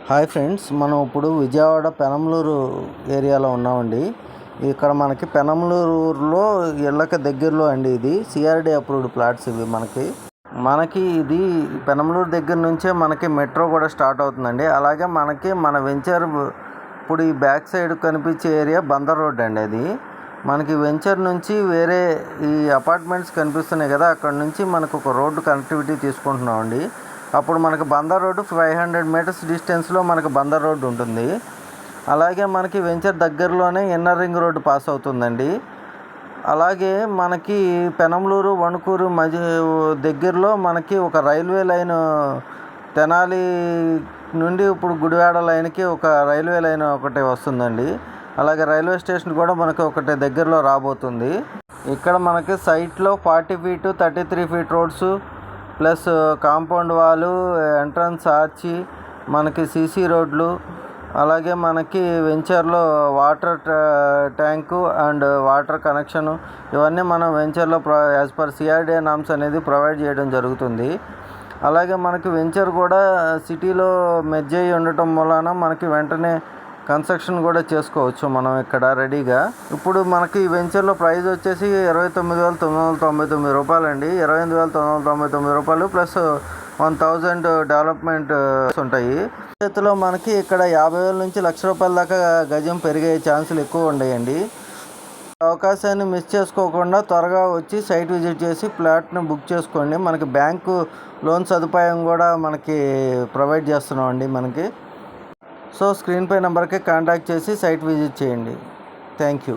Hi friends, మనం ఇప్పుడు విజయవాడ పెనమలూరు ఏరియాలో ఉన్నామండి. ఇక్కడ మనకి పెనమలూరులో ఇళ్ళకి దగ్గరలో అండి. ఇది సిఆర్డి అప్రూవ్డ్ ప్లాట్స్. ఇవి మనకి ఇది పెనమలూరు దగ్గర నుంచే మనకి మెట్రో కూడా స్టార్ట్ అవుతుందండి. అలాగే మన వెంచర్ ఇప్పుడు ఈ బ్యాక్ సైడ్ కనిపించే ఏరియా బందర్ రోడ్ అండి. అది మనకి వెంచర్ నుంచి వేరే ఈ అపార్ట్మెంట్స్ కనిపిస్తున్నాయి కదా, అక్కడ నుంచి మనకు ఒక రోడ్డు కనెక్టివిటీ తీసుకుంటున్నామండి. అప్పుడు మనకి బందర్ రోడ్డు 500 మీటర్స్ డిస్టెన్స్లో మనకి బందర్ రోడ్డు ఉంటుంది. అలాగే మనకి వెంచర్ దగ్గరలోనే ఇన్నర్ రింగ్ రోడ్డు పాస్ అవుతుందండి. అలాగే మనకి పెనమలూరు వణుకూరు దగ్గరలో మనకి ఒక రైల్వే లైన్, తెనాలి నుండి ఇప్పుడు గుడివాడ లైన్కి ఒక రైల్వే లైన్ ఒకటి వస్తుందండి. అలాగే రైల్వే స్టేషన్ కూడా మనకి ఒకటి దగ్గరలో రాబోతుంది. ఇక్కడ మనకి సైట్లో 40 feet 33 feet roads plus compound wall, entrance arch, మనకి సీసీ రోడ్లు, అలాగే మనకి వెంచర్లో water tank and water connection, ఇవన్నీ మనం వెంచర్లో యాజ్ పర్ సిఆర్డిఏ నామ్స్ అనేది ప్రొవైడ్ చేయడం జరుగుతుంది. అలాగే మనకి వెంచర్ కూడా సిటీలో మెర్జ్ అయ్యి ఉండటం వలన మనకి వెంటనే కన్స్ట్రక్షన్ కూడా చేసుకోవచ్చు మనం ఇక్కడ రెడీగా. ఇప్పుడు మనకి ఈ వెంచర్లో ప్రైస్ వచ్చేసి 29,999 రూపాయలండి. 28,999 రూపాయలు ప్లస్ 1,000 డెవలప్మెంట్ ఉంటాయి. చేతిలో మనకి ఇక్కడ 50,000 నుంచి ₹1,00,000 దాకా గజం పెరిగే ఛాన్సులు ఎక్కువ ఉన్నాయండి. అవకాశాన్ని మిస్ చేసుకోకుండా త్వరగా వచ్చి సైట్ విజిట్ చేసి ప్లాట్ను బుక్ చేసుకోండి. మనకి బ్యాంకు లోన్ సదుపాయం కూడా మనకి ప్రొవైడ్ చేస్తున్నామండి. సో స్క్రీన్ పై నెంబర్కి కాంటాక్ట్ చేసి సైట్ విజిట్ చేయండి. Thank you.